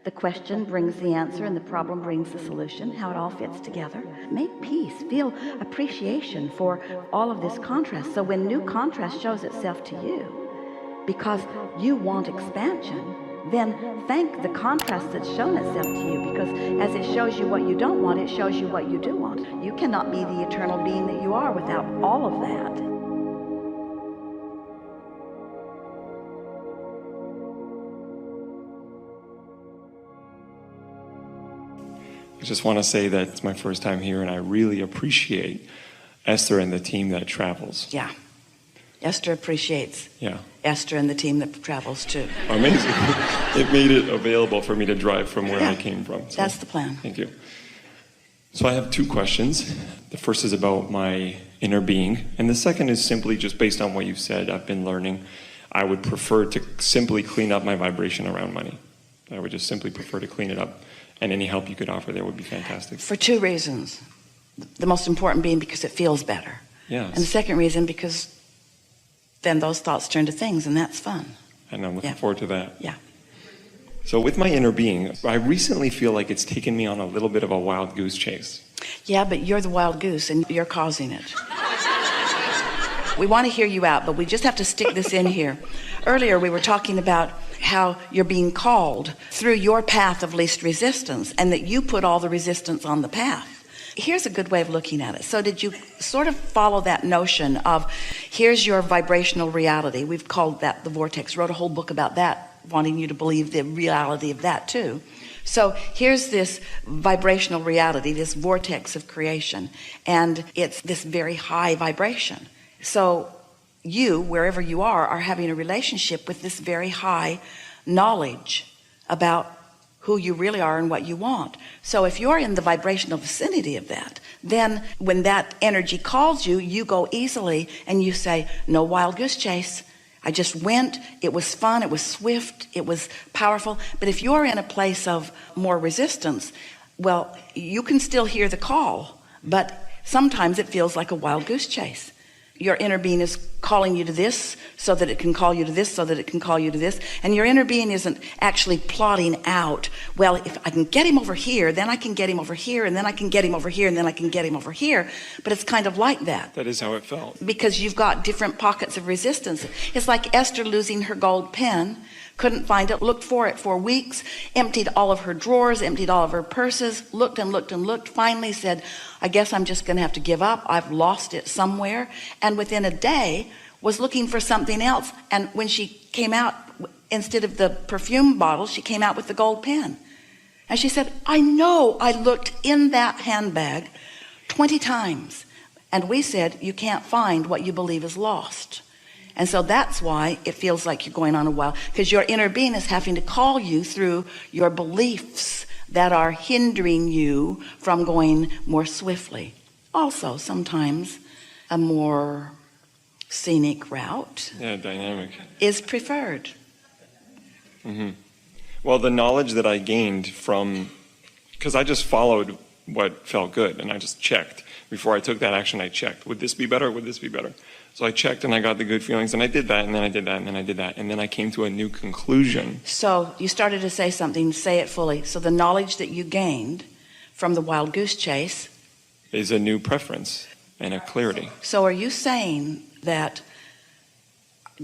The question brings the answer and the problem brings the solution, how it all fits together. Make peace, feel appreciation for all of this contrast. So when new contrast shows itself to you, because you want expansion, then thank the contrast that's shown itself to you, because as it shows you what you don't want, it shows you what you do want. You cannot be the eternal being that you are without all of that. I just want to say that it's my first time here, and I really appreciate Esther and the team that travels. Yeah. Esther appreciates Yeah. Esther and the team that travels too. Amazing. It made it available for me to drive from where I came from. So, that's the plan. Thank you. So I have two questions. The first is about my inner being, and the second is simply just based on what you've said. I've been learning. I would prefer to simply clean up my vibration around money. I would just simply prefer to clean it up. And any help you could offer there would be fantastic. For two reasons. The most important being because it feels better. Yes. And the second reason because then those thoughts turn to things, and that's fun. And I'm looking forward to that. Yeah. So with my inner being, I recently feel like it's taken me on a little bit of a wild goose chase. Yeah, but you're the wild goose and you're causing it. We want to hear you out, but we just have to stick this in here. Earlier we were talking about how you're being called through your path of least resistance, and that you put all the resistance on the path. Here's a good way of looking at it. So did you sort of follow that notion of, here's your vibrational reality? We've called that the vortex. Wrote a whole book about that, wanting you to believe the reality of that too. So here's this vibrational reality, this vortex of creation, and it's this very high vibration. So you, wherever you are having a relationship with this very high knowledge about who you really are and what you want. So if you're in the vibrational vicinity of that, then when that energy calls you, you go easily and you say, no wild goose chase. I just went, it was fun, it was swift, it was powerful. But if you're in a place of more resistance, well, you can still hear the call, but sometimes it feels like a wild goose chase. Your inner being is calling you to this so that it can call you to this, so that it can call you to this. And your inner being isn't actually plotting out, well, if I can get him over here, then I can get him over here, and then I can get him over here, and then I can get him over here. But it's kind of like that. That is how it felt. Because you've got different pockets of resistance. It's like Esther losing her gold pen, couldn't find it, looked for it for weeks, emptied all of her drawers, emptied all of her purses, looked and looked and looked, finally said, I guess I'm just going to have to give up. I've lost it somewhere. And within a day was looking for something else. And when she came out, instead of the perfume bottle, she came out with the gold pen. And she said, I know I looked in that handbag 20 times. And we said, you can't find what you believe is lost. And so that's why it feels like you're going on a while, because your inner being is having to call you through your beliefs that are hindering you from going more swiftly. Also, sometimes a more scenic route, dynamic, is preferred. Mm-hmm. Well, the knowledge that I gained from, because I just followed what felt good, and I just checked. Before I took that action, I checked. Would this be better? Would this be better? So I checked and I got the good feelings, and I did that, and then I did that, and then I did that, and then I came to a new conclusion. So you started to say something, say it fully. So the knowledge that you gained from the wild goose chase is a new preference and a clarity. So are you saying that,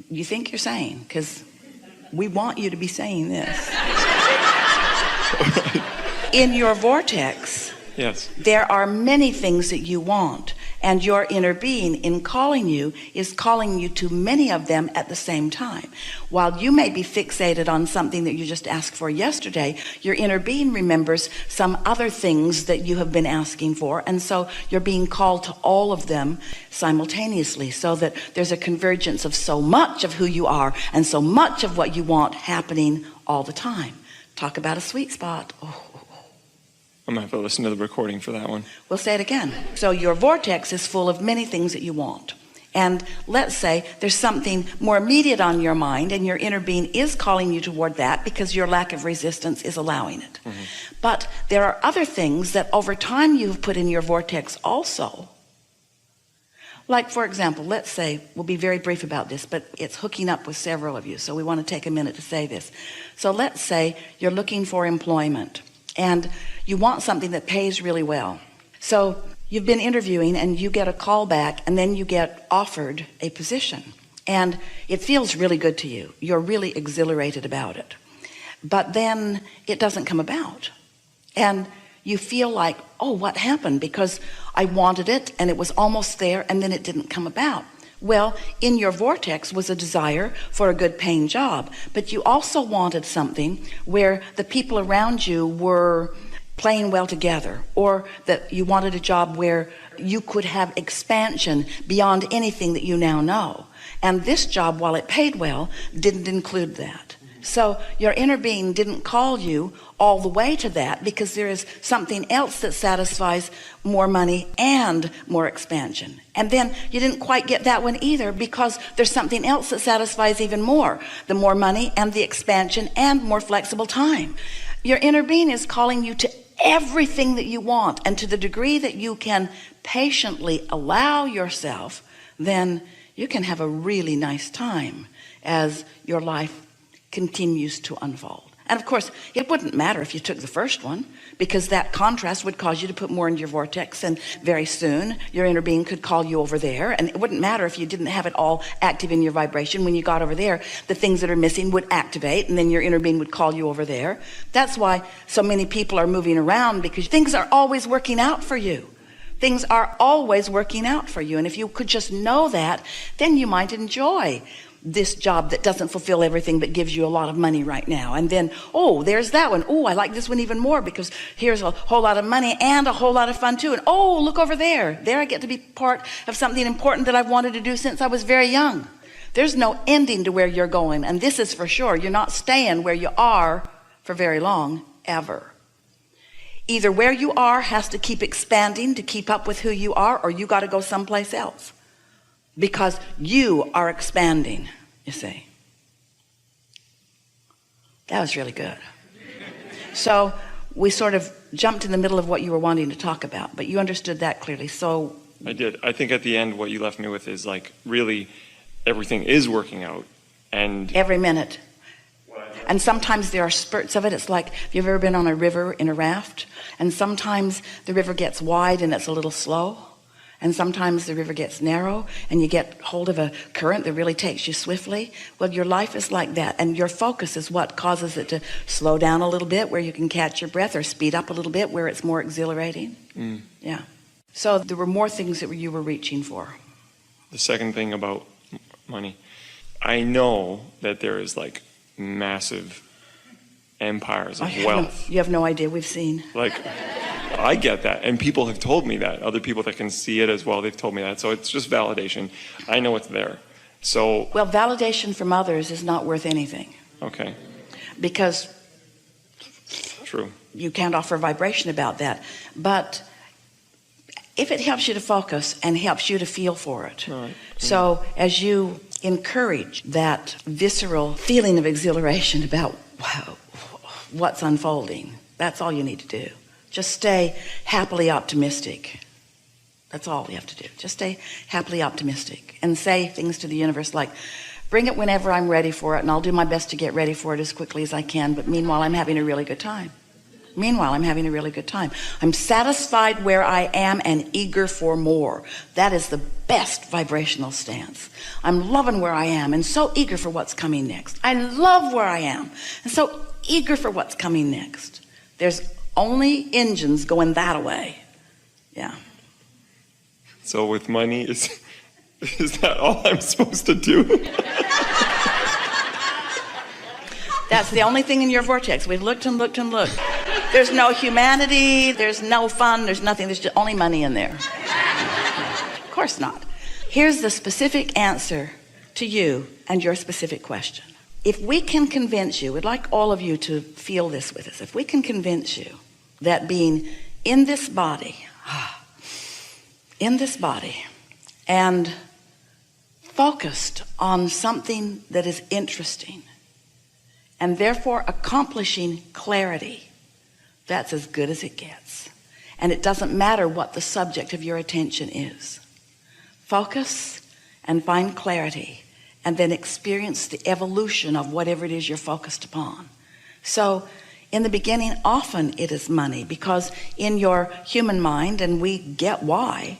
you think you're saying, because we want you to be saying this. In your vortex, yes, there are many things that you want, and your inner being in calling you is calling you to many of them at the same time. While you may be fixated on something that you just asked for yesterday, your inner being remembers some other things that you have been asking for, and so you're being called to all of them simultaneously, so that there's a convergence of so much of who you are and so much of what you want happening all the time. Talk about a sweet spot. I'm going to have to listen to the recording for that one. We'll say it again. So your vortex is full of many things that you want. And let's say there's something more immediate on your mind, and your inner being is calling you toward that because your lack of resistance is allowing it. Mm-hmm. But there are other things that over time you've put in your vortex also, Like, for example, let's say, we'll be very brief about this, but it's hooking up with several of you, so we want to take a minute to say this. So let's say you're looking for employment and you want something that pays really well. So you've been interviewing and you get a call back, and then you get offered a position, and it feels really good to you. You're really exhilarated about it. But then it doesn't come about. And you feel like, oh, what happened? Because I wanted it and it was almost there, and then it didn't come about. Well, in your vortex was a desire for a good paying job, but you also wanted something where the people around you were playing well together, or that you wanted a job where you could have expansion beyond anything that you now know. And this job, while it paid well, didn't include that. So your inner being didn't call you all the way to that, because there is something else that satisfies more money and more expansion. And then you didn't quite get that one either, because there's something else that satisfies even more, the more money and the expansion and more flexible time. Your inner being is calling you to everything that you want, and to the degree that you can patiently allow yourself, then you can have a really nice time as your life continues to unfold. And of course, it wouldn't matter if you took the first one, because that contrast would cause you to put more into your vortex, and very soon your inner being could call you over there. And it wouldn't matter if you didn't have it all active in your vibration. When you got over there, the things that are missing would activate, and then your inner being would call you over there. That's why so many people are moving around, because things are always working out for you. Things are always working out for you. And if you could just know that, then you might enjoy this job that doesn't fulfill everything but gives you a lot of money right now. And then, oh, there's that one. Oh, I like this one even more, because here's a whole lot of money and a whole lot of fun too. And oh, look over there. There I get to be part of something important that I've wanted to do since I was very young. There's no ending to where you're going. And this is for sure. You're not staying where you are for very long, ever. Either where you are has to keep expanding to keep up with who you are, or you got to go someplace else, because you are expanding, you see. That was really good. So we sort of jumped in the middle of what you were wanting to talk about, but you understood that clearly. So I did. I think at the end what you left me with is, like, really everything is working out, and every minute. And sometimes there are spurts of it. It's like, if you've ever been on a river in a raft, and sometimes the river gets wide and it's a little slow, and sometimes the river gets narrow and you get hold of a current that really takes you swiftly. Well, your life is like that, and your focus is what causes it to slow down a little bit where you can catch your breath, or speed up a little bit where it's more exhilarating. Yeah. So there were more things that you were reaching for. The second thing about money, I know that there is, like, massive empires of wealth. You have no idea. We've seen. Like, I get that, and people have told me that. Other people that can see it as well, they've told me that. So it's just validation. I know it's there. So, well, validation from others is not worth anything. Okay. Because true, you can't offer vibration about that. But if it helps you to focus and helps you to feel for it. Right. So as you encourage that visceral feeling of exhilaration about, wow, what's unfolding, that's all you need to do. Just stay happily optimistic. That's all you have to do. Just stay happily optimistic and say things to the universe like, bring it whenever I'm ready for it, and I'll do my best to get ready for it as quickly as I can, but meanwhile I'm having a really good time. I'm satisfied where I am and eager for more. That is the best vibrational stance. I'm loving where I am and so eager for what's coming next. I love where I am and so eager for what's coming next. There's only engines going that way. Yeah. So with money, is that all I'm supposed to do? That's the only thing in your vortex. We've looked and looked and looked. There's no humanity, there's no fun, there's nothing, there's just only money in there. Of course not. Here's the specific answer to you and your specific question. If we can convince you, we'd like all of you to feel this with us. If we can convince you that being in this body, and focused on something that is interesting, and therefore accomplishing clarity, that's as good as it gets. And it doesn't matter what the subject of your attention is. focus and find clarity, and then experience the evolution of whatever it is you're focused upon. So in the beginning, often it is money, because in your human mind, and we get why,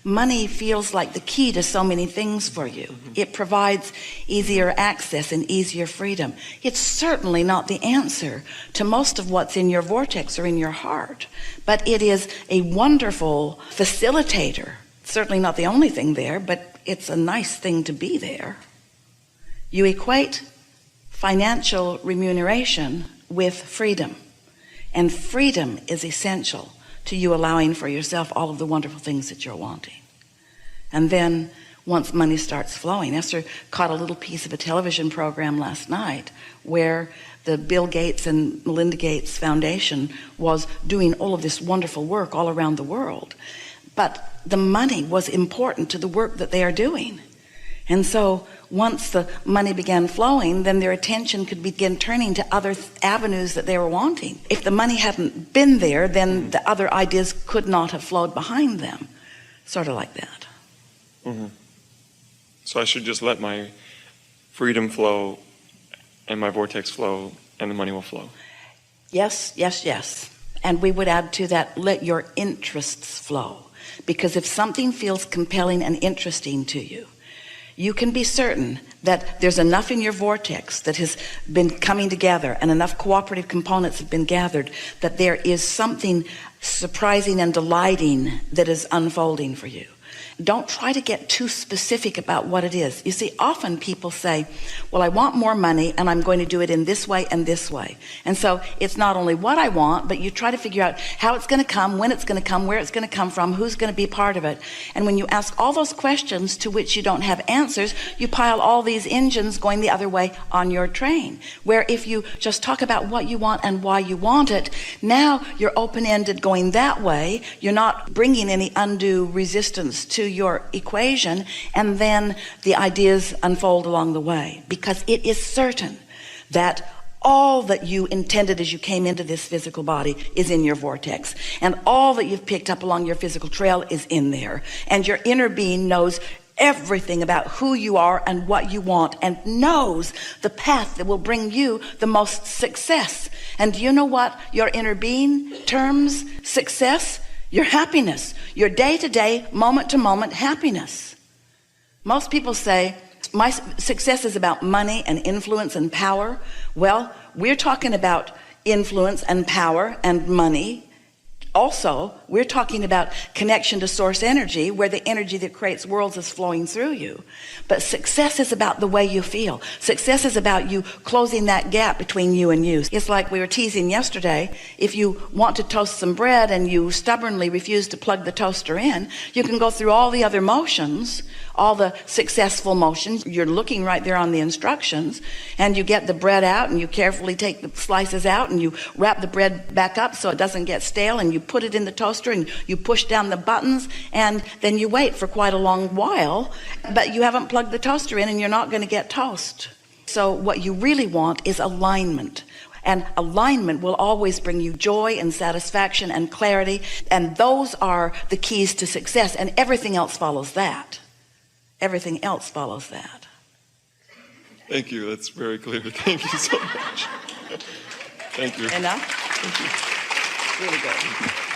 money feels like the key to so many things for you. It provides easier access and easier freedom. It's certainly not the answer to most of what's in your vortex or in your heart, but it is a wonderful facilitator. Certainly not the only thing there, but it's a nice thing to be there. You equate financial remuneration with freedom, and freedom is essential to you allowing for yourself all of the wonderful things that you're wanting. And then once money starts flowing, Esther caught a little piece of a television program last night where the Bill Gates and Melinda Gates Foundation was doing all of this wonderful work all around the world, but the money was important to the work that they are doing. And so once the money began flowing, then their attention could begin turning to other avenues that they were wanting. If the money hadn't been there, then the other ideas could not have flowed behind them. Sort of like that. Mm-hmm. So I should just let my freedom flow and my vortex flow, and the money will flow. Yes, yes, yes. And we would add to that, let your interests flow. Because if something feels compelling and interesting to you, you can be certain that there's enough in your vortex that has been coming together, and enough cooperative components have been gathered, that there is something surprising and delighting that is unfolding for you. Don't try to get too specific about what it is. You see, often people say, well, I want more money and I'm going to do it in this way and this way. And so it's not only what I want, but you try to figure out how it's going to come, when it's going to come, where it's going to come from, who's going to be part of it. And when you ask all those questions to which you don't have answers, you pile all these engines going the other way on your train. Where if you just talk about what you want and why you want it, now you're open-ended going that way. You're not bringing any undue resistance to your equation, and then the ideas unfold along the way, because it is certain that all that you intended as you came into this physical body is in your vortex, and all that you've picked up along your physical trail is in there, and your inner being knows everything about who you are and what you want, and knows the path that will bring you the most success. And do you know what your inner being terms success? Your happiness, your day-to-day, moment-to-moment happiness. Most people say, my success is about money and influence and power. Well, we're talking about influence and power and money. Also, we're talking about connection to source energy, where the energy that creates worlds is flowing through you. But success is about the way you feel. Success is about you closing that gap between you and you. It's like we were teasing yesterday. If you want to toast some bread and you stubbornly refuse to plug the toaster in, you can go through all the other motions, all the successful motions. You're looking right there on the instructions, and you get the bread out and you carefully take the slices out and you wrap the bread back up so it doesn't get stale, and you put it in the toaster and you push down the buttons, and then you wait for quite a long while, but you haven't plugged the toaster in and you're not going to get toast. So what you really want is alignment. And alignment will always bring you joy and satisfaction and clarity, and those are the keys to success, and everything else follows that. Everything else follows that. Thank you. That's very clear. Thank you so much. Thank you. Enough? Thank you. Really good.